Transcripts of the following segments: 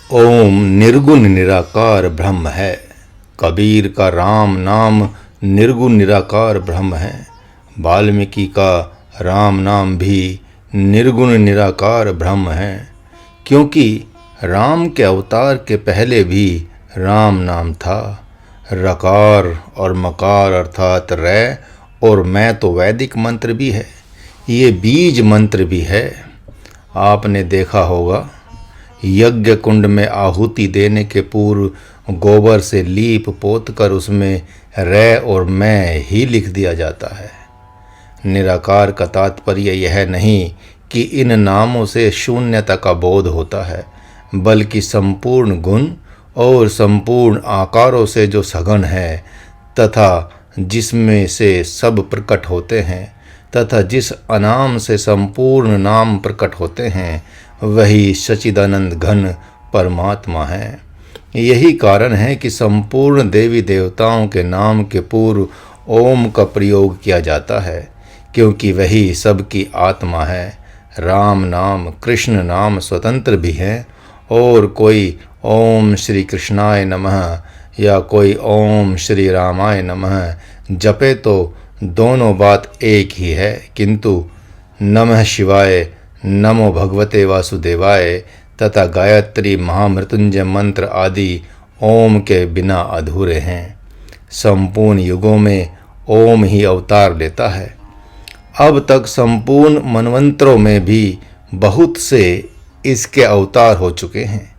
ओम निर्गुण निराकार ब्रह्म है। कबीर का राम नाम निर्गुण निराकार ब्रह्म है। वाल्मीकि का राम नाम भी निर्गुण निराकार ब्रह्म है, क्योंकि राम के अवतार के पहले भी राम नाम था। रकार और मकार अर्थात रै और मैं तो वैदिक मंत्र भी है, ये बीज मंत्र भी है। आपने देखा होगा यज्ञ कुंड में आहुति देने के पूर्व गोबर से लीप पोत कर उसमें रै और मैं ही लिख दिया जाता है। निराकार का तात्पर्य यह नहीं कि इन नामों से शून्यता का बोध होता है, बल्कि संपूर्ण गुण और संपूर्ण आकारों से जो सघन है तथा जिसमें से सब प्रकट होते हैं तथा जिस अनाम से संपूर्ण नाम प्रकट होते हैं, वही सच्चिदानंद घन परमात्मा है। यही कारण है कि संपूर्ण देवी देवताओं के नाम के पूर्व ओम का प्रयोग किया जाता है, क्योंकि वही सबकी आत्मा है। राम नाम कृष्ण नाम स्वतंत्र भी है, और कोई ओम श्री कृष्णाय नमः या कोई ओम श्री रामाय नमः जपे तो दोनों बात एक ही है, किंतु नमः शिवाय, नमो भगवते वासुदेवाय तथा गायत्री महामृत्युंजय मंत्र आदि ओम के बिना अधूरे हैं। संपूर्ण युगों में ओम ही अवतार लेता है। अब तक संपूर्ण मनवंतरों में भी बहुत से इसके अवतार हो चुके हैं,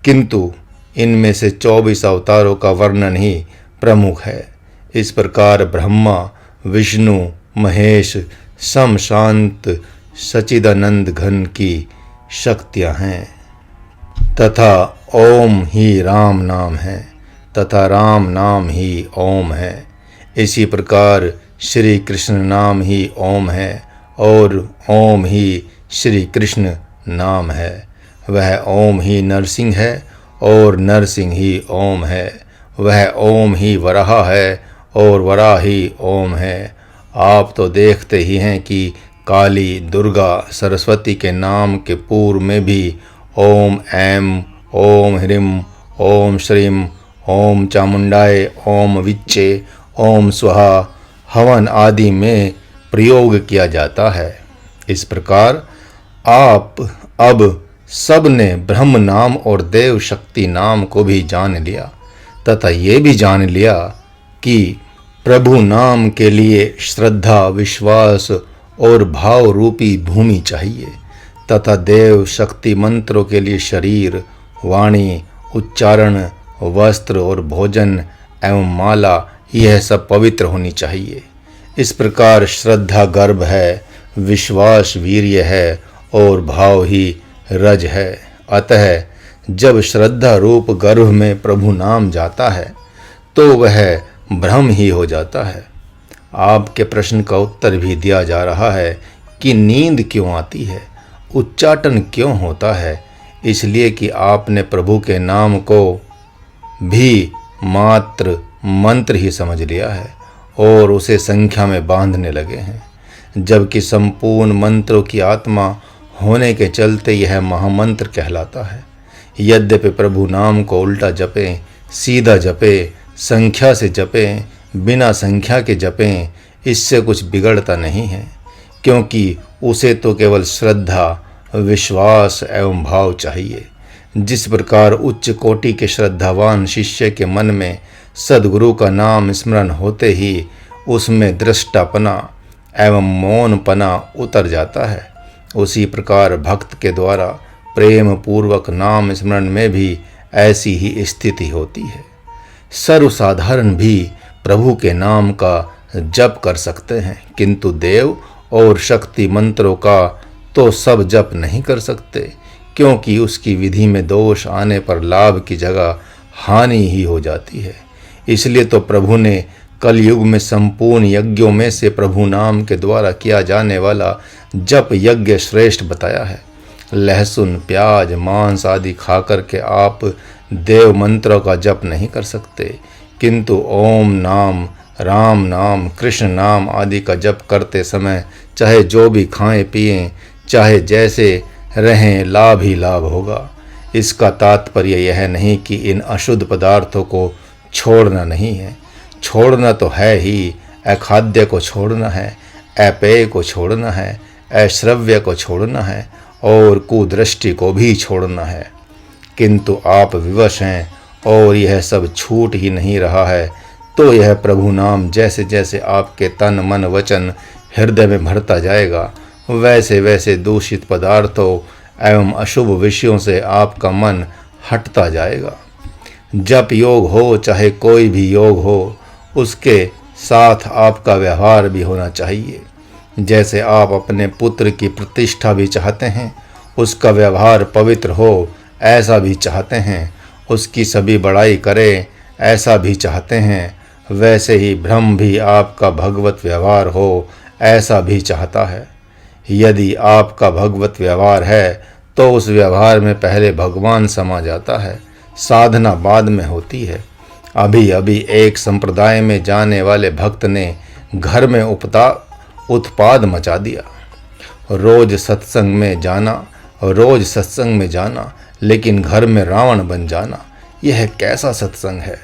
किंतु इनमें से 24 अवतारों का वर्णन ही प्रमुख है। इस प्रकार ब्रह्मा, विष्णु, महेश, सम शांत सच्चिदानंद घन की शक्तियाँ हैं, तथा ओम ही राम नाम है तथा राम नाम ही ओम है। इसी प्रकार श्री कृष्ण नाम ही ओम है और ओम ही श्री कृष्ण नाम है। वह ओम ही नरसिंह है और नरसिंह ही ओम है। वह ओम ही वराह है और वराह ही ओम है। आप तो देखते ही हैं कि काली, दुर्गा, सरस्वती के नाम के पूर्व में भी ओम ऐम, ओम ह्रीम, ओम श्रीम, ओम चामुंडाय, ओम विच्चे, ओम स्वाहा हवन आदि में प्रयोग किया जाता है। इस प्रकार आप अब सब ने ब्रह्म नाम और देव शक्ति नाम को भी जान लिया तथा ये भी जान लिया कि प्रभु नाम के लिए श्रद्धा, विश्वास और भाव रूपी भूमि चाहिए तथा देव शक्ति मंत्रों के लिए शरीर, वाणी, उच्चारण, वस्त्र और भोजन एवं माला यह सब पवित्र होनी चाहिए। इस प्रकार श्रद्धा गर्भ है, विश्वास वीर्य है और भाव ही रज है। अतः जब श्रद्धा रूप गर्भ में प्रभु नाम जाता है तो वह ब्रह्म ही हो जाता है। आपके प्रश्न का उत्तर भी दिया जा रहा है कि नींद क्यों आती है, उच्चाटन क्यों होता है। इसलिए कि आपने प्रभु के नाम को भी मात्र मंत्र ही समझ लिया है और उसे संख्या में बांधने लगे हैं, जबकि संपूर्ण मंत्रों की आत्मा होने के चलते यह महामंत्र कहलाता है। यद्यपि प्रभु नाम को उल्टा जपें, सीधा जपें, संख्या से जपें, बिना संख्या के जपें, इससे कुछ बिगड़ता नहीं है, क्योंकि उसे तो केवल श्रद्धा, विश्वास एवं भाव चाहिए। जिस प्रकार उच्च कोटि के श्रद्धावान शिष्य के मन में सद्गुरु का नाम स्मरण होते ही उसमें दृष्टापना एवं मौनपना उतर जाता है, उसी प्रकार भक्त के द्वारा प्रेम पूर्वक नाम स्मरण में भी ऐसी ही स्थिति होती है। सर्वसाधारण भी प्रभु के नाम का जप कर सकते हैं, किंतु देव और शक्ति मंत्रों का तो सब जप नहीं कर सकते, क्योंकि उसकी विधि में दोष आने पर लाभ की जगह हानि ही हो जाती है। इसलिए तो प्रभु ने कलयुग में संपूर्ण यज्ञों में से प्रभु नाम के द्वारा किया जाने वाला जप यज्ञ श्रेष्ठ बताया है। लहसुन, प्याज, मांस आदि खाकर के आप देव मंत्रों का जप नहीं कर सकते, किंतु ओम नाम, राम नाम, कृष्ण नाम आदि का जप करते समय चाहे जो भी खाएं पिएं, चाहे जैसे रहें, लाभ ही लाभ होगा। इसका तात्पर्य यह नहीं कि इन अशुद्ध पदार्थों को छोड़ना नहीं है। छोड़ना तो है ही। अखाद्य को छोड़ना है, अपेय को छोड़ना है, अश्रव्य को छोड़ना है और कुदृष्टि को भी छोड़ना है। किंतु आप विवश हैं और यह सब छूट ही नहीं रहा है, तो यह प्रभु नाम जैसे जैसे आपके तन मन वचन हृदय में भरता जाएगा, वैसे वैसे दूषित पदार्थों एवं अशुभ विषयों से आपका मन हटता जाएगा। जप योग हो चाहे कोई भी योग हो, उसके साथ आपका व्यवहार भी होना चाहिए। जैसे आप अपने पुत्र की प्रतिष्ठा भी चाहते हैं, उसका व्यवहार पवित्र हो ऐसा भी चाहते हैं, उसकी सभी बड़ाई करें ऐसा भी चाहते हैं, वैसे ही ब्रह्म भी आपका भगवत व्यवहार हो ऐसा भी चाहता है। यदि आपका भगवत व्यवहार है तो उस व्यवहार में पहले भगवान समा जाता है, साधना बाद में होती है। अभी अभी एक संप्रदाय में जाने वाले भक्त ने घर में उत्पाद मचा दिया। रोज सत्संग में जाना लेकिन घर में रावण बन जाना, यह कैसा सत्संग है।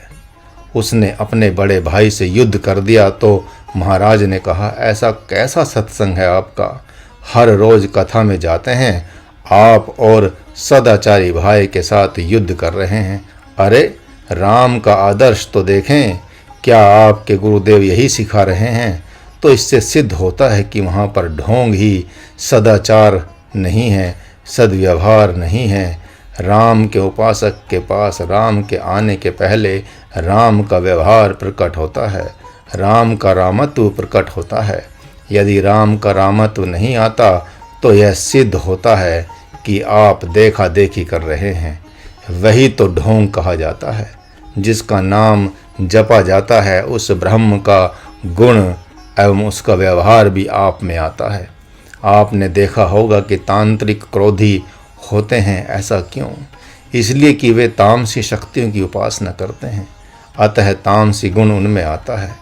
उसने अपने बड़े भाई से युद्ध कर दिया तो महाराज ने कहा, ऐसा कैसा सत्संग है आपका, हर रोज कथा में जाते हैं आप और सदाचारी भाई के साथ युद्ध कर रहे हैं। अरे राम का आदर्श तो देखें, क्या आपके गुरुदेव यही सिखा रहे हैं? तो इससे सिद्ध होता है कि वहाँ पर ढोंग ही, सदाचार नहीं है, सद्व्यवहार नहीं है। राम के उपासक के पास राम के आने के पहले राम का व्यवहार प्रकट होता है, राम का रामत्व प्रकट होता है। यदि राम का रामत्व नहीं आता तो यह सिद्ध होता है कि आप देखा देखी कर रहे हैं। वही तो ढोंग कहा जाता है। जिसका नाम जपा जाता है उस ब्रह्म का गुण एवं उसका व्यवहार भी आप में आता है। आपने देखा होगा कि तांत्रिक क्रोधी होते हैं। ऐसा क्यों? इसलिए कि वे तामसी शक्तियों की उपासना करते हैं, अतः तामसी गुण उनमें आता है।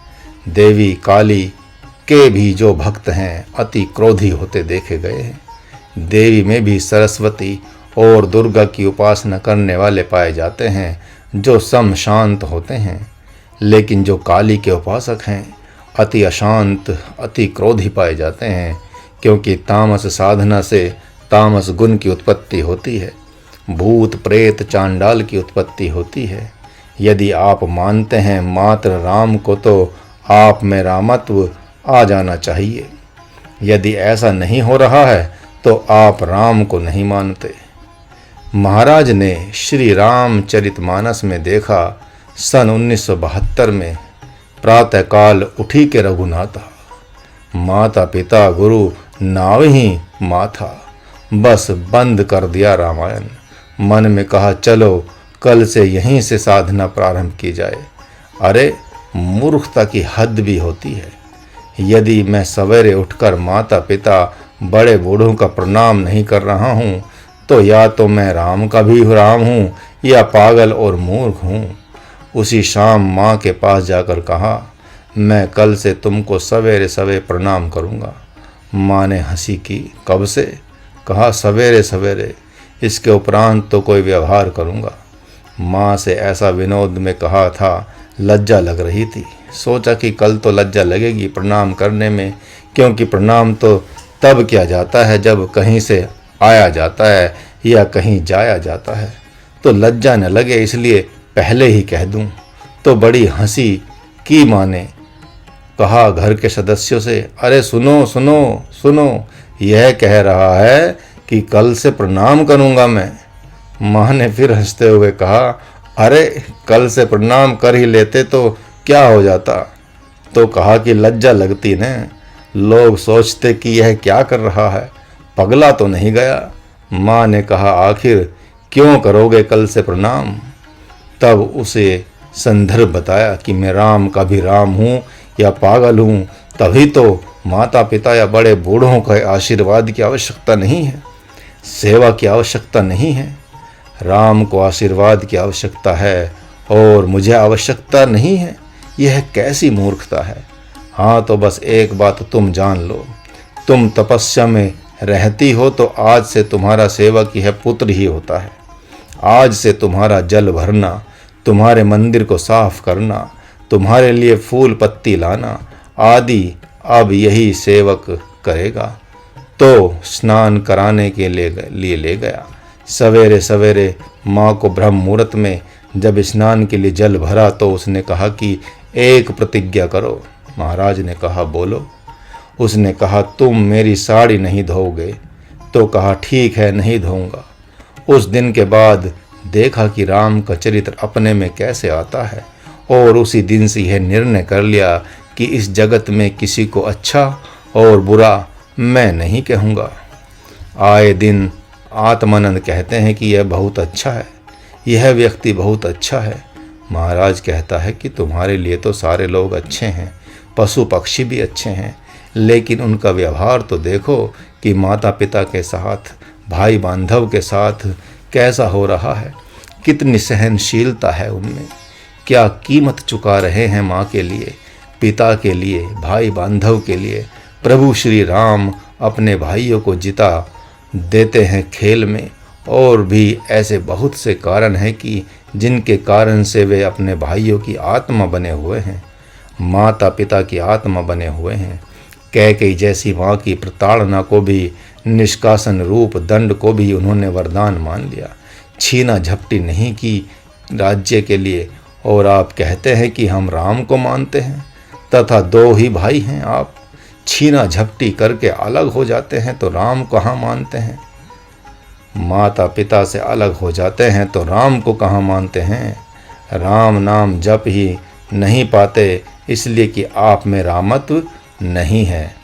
देवी काली के भी जो भक्त हैं अति क्रोधी होते देखे गए हैं। देवी में भी सरस्वती और दुर्गा की उपासना करने वाले पाए जाते हैं जो सम शांत होते हैं, लेकिन जो काली के उपासक हैं अति अशांत, अति क्रोधी पाए जाते हैं, क्योंकि तामस साधना से तामस गुण की उत्पत्ति होती है, भूत प्रेत चांडाल की उत्पत्ति होती है। यदि आप मानते हैं मात्र राम को तो आप में रामत्व आ जाना चाहिए। यदि ऐसा नहीं हो रहा है तो आप राम को नहीं मानते। महाराज ने श्री रामचरितमानस में देखा, सन 1972 में प्रातःकाल उठी के रघुनाथा, माता पिता गुरु नाव ही माथा, बस बंद कर दिया रामायण। मन में कहा चलो कल से यहीं से साधना प्रारंभ की जाए। अरे मूर्खता की हद भी होती है। यदि मैं सवेरे उठकर माता पिता बड़े बूढ़ों का प्रणाम नहीं कर रहा हूँ तो या तो मैं राम का भी राम हूँ या पागल और मूर्ख हूँ। उसी शाम माँ के पास जाकर कहा, मैं कल से तुमको सवेरे सवेरे प्रणाम करूँगा। माँ ने हंसी की। कब से? कहा सवेरे सवेरे, इसके उपरांत तो कोई व्यवहार करूँगा। माँ से ऐसा विनोद में कहा था, लज्जा लग रही थी। सोचा कि कल तो लज्जा लगेगी प्रणाम करने में, क्योंकि प्रणाम तो तब किया जाता है जब कहीं से आया जाता है या कहीं जाया जाता है, तो लज्जा न लगे इसलिए पहले ही कह दूं। तो बड़ी हंसी की माँ ने। कहा घर के सदस्यों से, अरे सुनो सुनो सुनो, यह कह रहा है कि कल से प्रणाम करूंगा मैं। माँ ने फिर हंसते हुए कहा, अरे कल से प्रणाम कर ही लेते तो क्या हो जाता। तो कहा कि लज्जा लगती न, लोग सोचते कि यह क्या कर रहा है, पगला तो नहीं गया। माँ ने कहा, आखिर क्यों करोगे कल से प्रणाम? तब उसे संदर्भ बताया कि मैं राम का भी राम हूँ या पागल हूँ, तभी तो माता पिता या बड़े बूढ़ों के आशीर्वाद की आवश्यकता नहीं है, सेवा की आवश्यकता नहीं है। राम को आशीर्वाद की आवश्यकता है और मुझे आवश्यकता नहीं है। यह कैसी मूर्खता है। हाँ तो बस एक बात तुम जान लो, तुम तपस्या में रहती हो तो आज से तुम्हारा सेवक यह पुत्र ही होता है। आज से तुम्हारा जल भरना, तुम्हारे मंदिर को साफ करना, तुम्हारे लिए फूल पत्ती लाना आदि अब यही सेवक करेगा। तो स्नान कराने के लिए ले गया। सवेरे सवेरे माँ को ब्रह्म मुहूर्त में जब स्नान के लिए जल भरा तो उसने कहा कि एक प्रतिज्ञा करो। महाराज ने कहा बोलो। उसने कहा तुम मेरी साड़ी नहीं धोओगे। तो कहा ठीक है, नहीं धोऊंगा। उस दिन के बाद देखा कि राम का चरित्र अपने में कैसे आता है, और उसी दिन से यह निर्णय कर लिया कि इस जगत में किसी को अच्छा और बुरा मैं नहीं कहूँगा। आए दिन आत्मानंद कहते हैं कि यह बहुत अच्छा है, यह व्यक्ति बहुत अच्छा है। महाराज कहता है कि तुम्हारे लिए तो सारे लोग अच्छे हैं, पशु पक्षी भी अच्छे हैं, लेकिन उनका व्यवहार तो देखो कि माता पिता के साथ, भाई बांधव के साथ कैसा हो रहा है, कितनी सहनशीलता है उनमें, क्या कीमत चुका रहे हैं माँ के लिए, पिता के लिए, भाई बांधव के लिए। प्रभु श्री राम अपने भाइयों को जिता देते हैं खेल में, और भी ऐसे बहुत से कारण हैं कि जिनके कारण से वे अपने भाइयों की आत्मा बने हुए हैं, माता पिता की आत्मा बने हुए हैं। कैकेयी जैसी माँ की प्रताड़ना को भी, निष्कासन रूप दंड को भी उन्होंने वरदान मान लिया। छीना झपटी नहीं की राज्य के लिए, और आप कहते हैं कि हम राम को मानते हैं, तथा दो ही भाई हैं आप, छीना झपटी करके अलग हो जाते हैं तो राम कहाँ मानते हैं। माता पिता से अलग हो जाते हैं तो राम को कहाँ मानते हैं। राम नाम जप ही नहीं पाते, इसलिए कि आप में रामत्व नहीं है।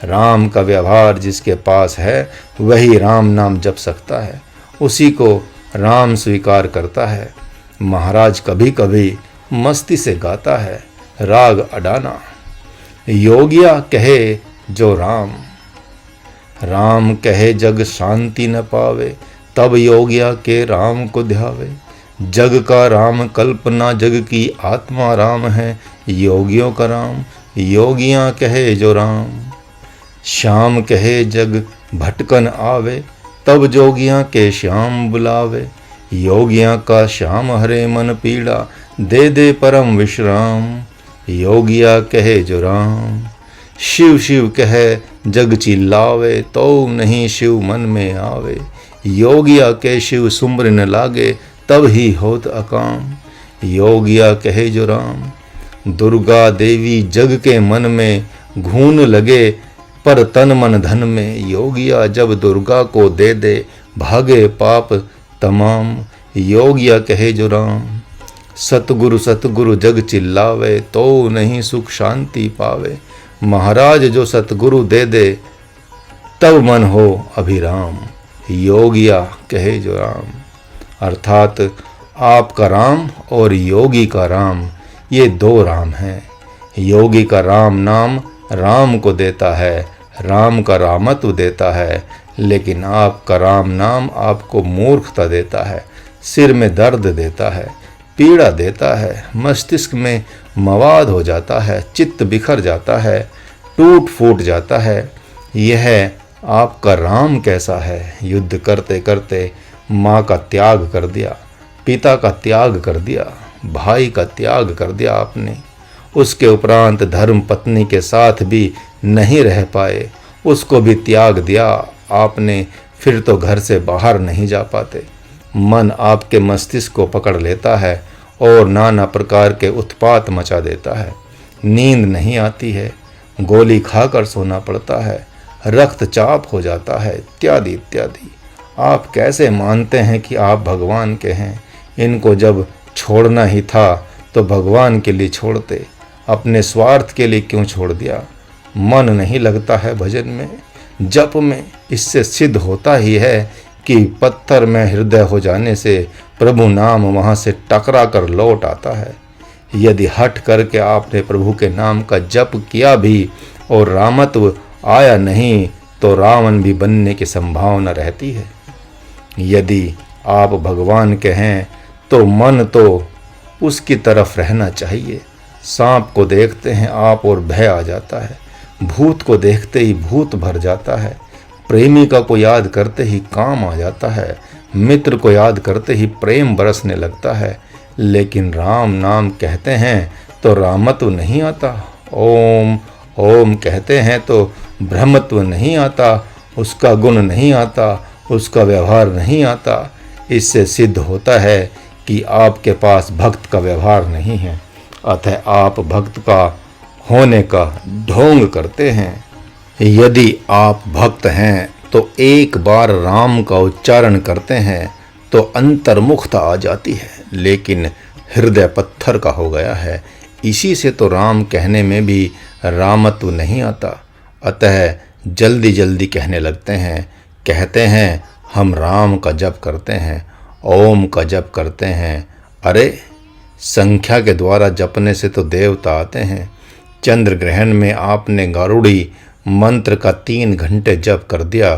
राम का व्यवहार जिसके पास है वही राम नाम जप सकता है, उसी को राम स्वीकार करता है। महाराज कभी कभी मस्ती से गाता है राग अडाना, योगिया कहे जो राम, राम कहे जग शांति न पावे, तब योगिया के राम को ध्यावे। जग का राम कल्पना, जग की आत्मा राम है, योगियों का राम योगियाँ कहे जो राम। श्याम कहे जग भटकन आवे, तब जोगियाँ के श्याम बुलावे। योगियाँ का श्याम हरे मन पीड़ा, दे दे परम विश्राम। योगिया कहे जो राम। शिव शिव कहे जग चिल्लावे, तो नहीं शिव मन में आवे। योगिया के शिव सुमरन लागे, तब ही होत अकाम। योगिया कहे जो राम। दुर्गा देवी जग के मन में, घून लगे पर तन मन धन में। योगिया जब दुर्गा को दे दे, भागे पाप तमाम। योगिया कहे जो राम। सतगुरु सतगुरु जग चिल्लावे, तो नहीं सुख शांति पावे। महाराज जो सतगुरु दे दे, तब मन हो अभिराम। योगिया कहे जो राम। अर्थात आपका राम और योगी का राम, ये दो राम हैं। योगी का राम नाम राम को देता है, राम का रामत्व देता है, लेकिन आपका राम नाम आपको मूर्खता देता है, सिर में दर्द देता है, पीड़ा देता है, मस्तिष्क में मवाद हो जाता है, चित्त बिखर जाता है, टूट फूट जाता है। यह आपका राम कैसा है। युद्ध करते करते माँ का त्याग कर दिया, पिता का त्याग कर दिया, भाई का त्याग कर दिया आपने। उसके उपरांत धर्म पत्नी के साथ भी नहीं रह पाए, उसको भी त्याग दिया आपने। फिर तो घर से बाहर नहीं जा पाते। मन आपके मस्तिष्क को पकड़ लेता है और नाना प्रकार के उत्पात मचा देता है। नींद नहीं आती है, गोली खाकर सोना पड़ता है, रक्तचाप हो जाता है, इत्यादि इत्यादि। आप कैसे मानते हैं कि आप भगवान के हैं। इनको जब छोड़ना ही था तो भगवान के लिए छोड़ते, अपने स्वार्थ के लिए क्यों छोड़ दिया। मन नहीं लगता है भजन में, जप में। इससे सिद्ध होता ही है कि पत्थर में हृदय हो जाने से प्रभु नाम वहाँ से टकरा कर लौट आता है। यदि हट करके आपने प्रभु के नाम का जप किया भी और रामत्व आया नहीं, तो रावण भी बनने की संभावना रहती है। यदि आप भगवान के हैं तो मन तो उसकी तरफ रहना चाहिए। सांप को देखते हैं आप और भय आ जाता है, भूत को देखते ही भूत भर जाता है, प्रेमिका को याद करते ही काम आ जाता है, मित्र को याद करते ही प्रेम बरसने लगता है, लेकिन राम नाम कहते हैं तो रामत्व नहीं आता। ओम ओम कहते हैं तो ब्रह्मत्व नहीं आता, उसका गुण नहीं आता, उसका व्यवहार नहीं आता। इससे सिद्ध होता है कि आपके पास भक्त का व्यवहार नहीं है, अतः आप भक्त का होने का ढोंग करते हैं। यदि आप भक्त हैं तो एक बार राम का उच्चारण करते हैं तो अंतर्मुखता आ जाती है, लेकिन हृदय पत्थर का हो गया है। इसी से तो राम कहने में भी रामत्व नहीं आता, अतः जल्दी जल्दी कहने लगते हैं। कहते हैं हम राम का जप करते हैं, ओम का जप करते हैं। अरे संख्या के द्वारा जपने से तो देवता आते हैं। चंद्र ग्रहण में आपने गारुड़ी मंत्र का 3 घंटे जप कर दिया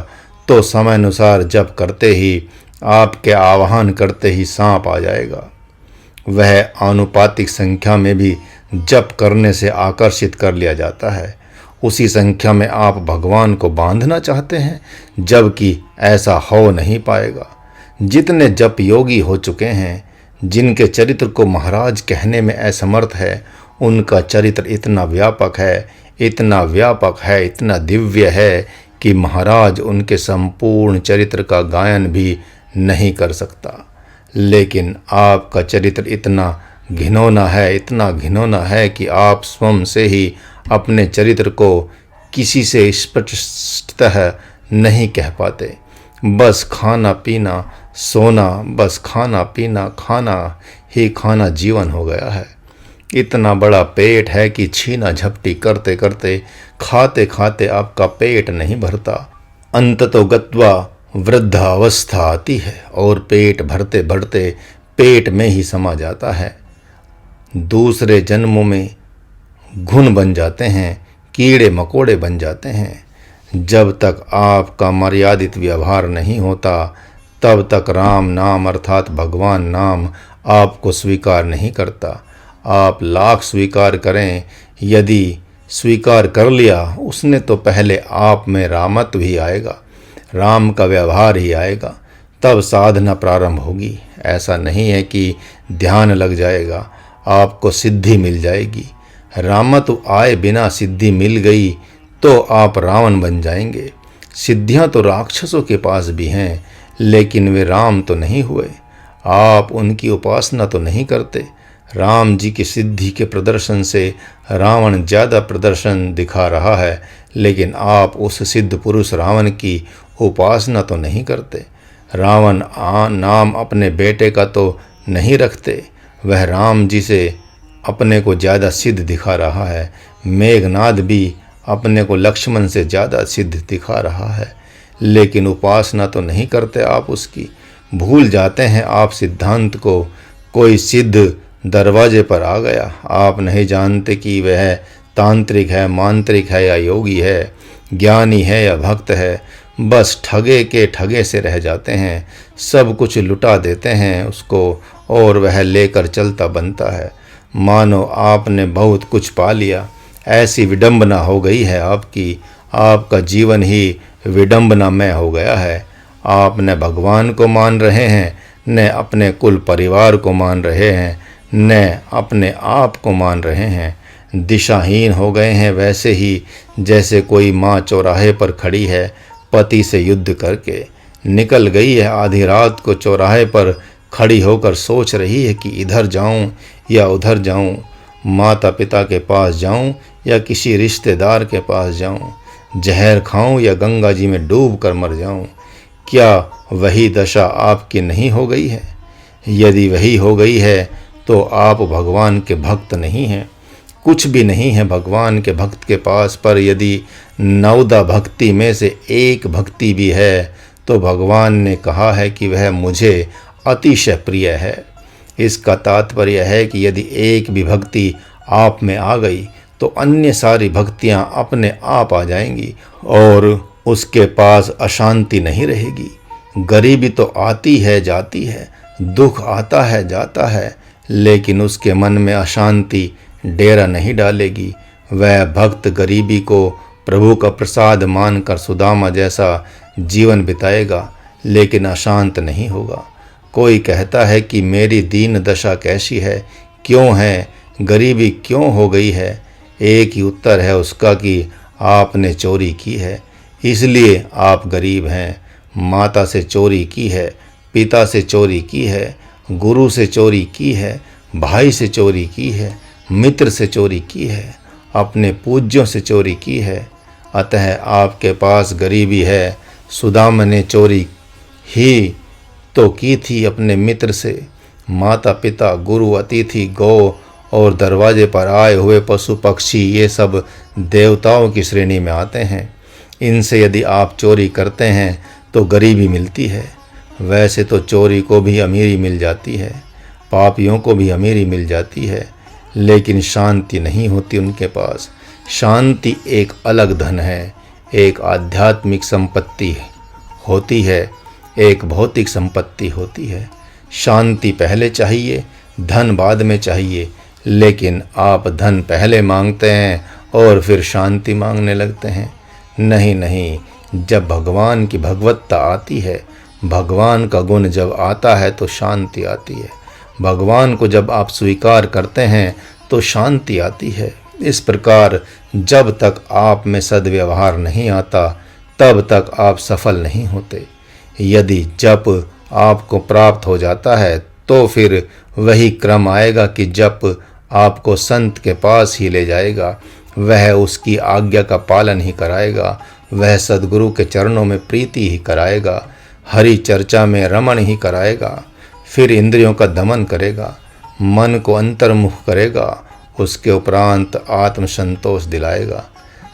तो समय अनुसार जप करते ही, आपके आवाहन करते ही सांप आ जाएगा। वह आनुपातिक संख्या में भी जप करने से आकर्षित कर लिया जाता है। उसी संख्या में आप भगवान को बांधना चाहते हैं, जबकि ऐसा हो नहीं पाएगा। जितने जप योगी हो चुके हैं, जिनके चरित्र को महाराज कहने में असमर्थ है, उनका चरित्र इतना व्यापक है, इतना व्यापक है, इतना दिव्य है कि महाराज उनके संपूर्ण चरित्र का गायन भी नहीं कर सकता। लेकिन आपका चरित्र इतना घिनौना है, इतना घिनौना है कि आप स्वयं से ही अपने चरित्र को किसी से स्पष्टतः नहीं कह पाते। बस खाना पीना सोना, बस खाना पीना खाना ही खाना जीवन हो गया है। इतना बड़ा पेट है कि छीना झपटी करते करते, खाते खाते आपका पेट नहीं भरता। अंततो गत्वा वृद्धावस्था आती है और पेट भरते भरते पेट में ही समा जाता है। दूसरे जन्मों में घुन बन जाते हैं, कीड़े मकोड़े बन जाते हैं। जब तक आपका मर्यादित व्यवहार नहीं होता, तब तक राम नाम अर्थात भगवान नाम आपको स्वीकार नहीं करता। आप लाख स्वीकार करें, यदि स्वीकार कर लिया उसने तो पहले आप में रामत्व ही आएगा, राम का व्यवहार ही आएगा, तब साधना प्रारंभ होगी। ऐसा नहीं है कि ध्यान लग जाएगा, आपको सिद्धि मिल जाएगी। रामत्व आए बिना सिद्धि मिल गई तो आप रावण बन जाएंगे। सिद्धियां तो राक्षसों के पास भी हैं, लेकिन वे राम तो नहीं हुए। आप उनकी उपासना तो नहीं करते। राम जी की सिद्धि के प्रदर्शन से रावण ज़्यादा प्रदर्शन दिखा रहा है, लेकिन आप उस सिद्ध पुरुष रावण की उपासना तो नहीं करते। रावण नाम अपने बेटे का तो नहीं रखते, वह राम जी से अपने को ज़्यादा सिद्ध दिखा रहा है। मेघनाद भी अपने को लक्ष्मण से ज़्यादा सिद्ध दिखा रहा है, लेकिन उपासना तो नहीं करते आप उसकी। भूल जाते हैं आप सिद्धांत को। कोई सिद्ध दरवाजे पर आ गया, आप नहीं जानते कि वह तांत्रिक है, मांत्रिक है या योगी है, ज्ञानी है या भक्त है। बस ठगे के ठगे से रह जाते हैं, सब कुछ लुटा देते हैं उसको और वह लेकर चलता बनता है। मानो आपने बहुत कुछ पा लिया, ऐसी विडंबना हो गई है आपकी। आपका जीवन ही विडंबनामय हो गया है। आप न भगवान को मान रहे हैं, न अपने कुल परिवार को मान रहे हैं, न अपने आप को मान रहे हैं। दिशाहीन हो गए हैं, वैसे ही जैसे कोई माँ चौराहे पर खड़ी है, पति से युद्ध करके निकल गई है। आधी रात को चौराहे पर खड़ी होकर सोच रही है कि इधर जाऊं या उधर जाऊं, माता पिता के पास जाऊं या किसी रिश्तेदार के पास जाऊं, जहर खाऊं या गंगा जी में डूब कर मर जाऊं। क्या वही दशा आपकी नहीं हो गई है? यदि वही हो गई है तो आप भगवान के भक्त नहीं हैं। कुछ भी नहीं है भगवान के भक्त के पास, पर यदि 9 भक्ति में से एक भक्ति भी है तो भगवान ने कहा है कि वह मुझे अतिशय प्रिय है। इसका तात्पर्य है कि यदि एक भी भक्ति आप में आ गई तो अन्य सारी भक्तियां अपने आप आ जाएंगी और उसके पास अशांति नहीं रहेगी। गरीबी तो आती है जाती है, दुख आता है जाता है, लेकिन उसके मन में अशांति डेरा नहीं डालेगी। वह भक्त गरीबी को प्रभु का प्रसाद मानकर सुदामा जैसा जीवन बिताएगा, लेकिन अशांत नहीं होगा। कोई कहता है कि मेरी दीन दशा कैसी है, क्यों है, गरीबी क्यों हो गई है। एक ही उत्तर है उसका कि आपने चोरी की है, इसलिए आप गरीब हैं। माता से चोरी की है, पिता से चोरी की है, गुरु से चोरी की है, भाई से चोरी की है, मित्र से चोरी की है, अपने पूज्यों से चोरी की है। अतः आपके पास गरीबी है। सुदामा ने चोरी ही तो की थी अपने मित्र से। माता पिता, गुरु, अतिथि, गौ और दरवाजे पर आए हुए पशु पक्षी, ये सब देवताओं की श्रेणी में आते हैं। इनसे यदि आप चोरी करते हैं तो गरीबी मिलती है। वैसे तो चोरी को भी अमीरी मिल जाती है, पापियों को भी अमीरी मिल जाती है, लेकिन शांति नहीं होती उनके पास। शांति एक अलग धन है, एक आध्यात्मिक संपत्ति होती है, एक भौतिक संपत्ति होती है। शांति पहले चाहिए, धन बाद में चाहिए, लेकिन आप धन पहले मांगते हैं और फिर शांति मांगने लगते हैं। नहीं नहीं, जब भगवान की भगवत्ता आती है, भगवान का गुण जब आता है तो शांति आती है। भगवान को जब आप स्वीकार करते हैं तो शांति आती है। इस प्रकार जब तक आप में सद्व्यवहार नहीं आता तब तक आप सफल नहीं होते। यदि जप आपको प्राप्त हो जाता है तो फिर वही क्रम आएगा कि जप आपको संत के पास ही ले जाएगा। वह उसकी आज्ञा का पालन ही कराएगा, वह सद्गुरु के चरणों में प्रीति ही कराएगा, हरि चर्चा में रमण ही कराएगा। फिर इंद्रियों का दमन करेगा, मन को अंतर्मुख करेगा, उसके उपरांत आत्म संतोष दिलाएगा।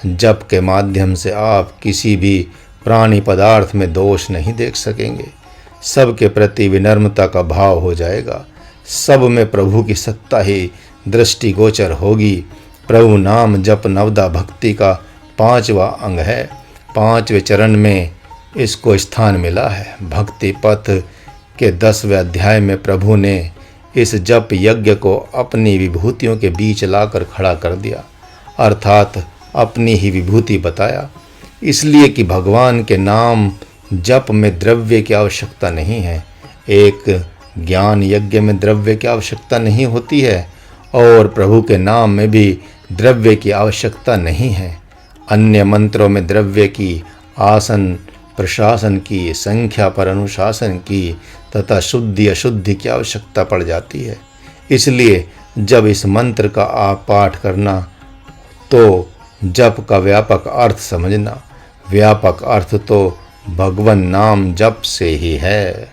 जप के माध्यम से आप किसी भी प्राणी पदार्थ में दोष नहीं देख सकेंगे। सबके प्रति विनम्रता का भाव हो जाएगा। सब में प्रभु की सत्ता ही दृष्टिगोचर होगी। प्रभु नाम जप नवदा भक्ति का 5वां अंग है। 5वें चरण में इसको स्थान मिला है। भक्ति पथ के 10वें अध्याय में प्रभु ने इस जप यज्ञ को अपनी विभूतियों के बीच लाकर खड़ा कर दिया, अर्थात अपनी ही विभूति बताया। इसलिए कि भगवान के नाम जप में द्रव्य की आवश्यकता नहीं है। एक ज्ञान यज्ञ में द्रव्य की आवश्यकता नहीं होती है और प्रभु के नाम में भी द्रव्य की आवश्यकता नहीं है। अन्य मंत्रों में द्रव्य की, आसन प्रशासन की, संख्या पर अनुशासन की तथा शुद्धि अशुद्धि की आवश्यकता पड़ जाती है। इसलिए जब इस मंत्र का आप पाठ करना तो जप का व्यापक अर्थ समझना। व्यापक अर्थ तो भगवन नाम जप से ही है।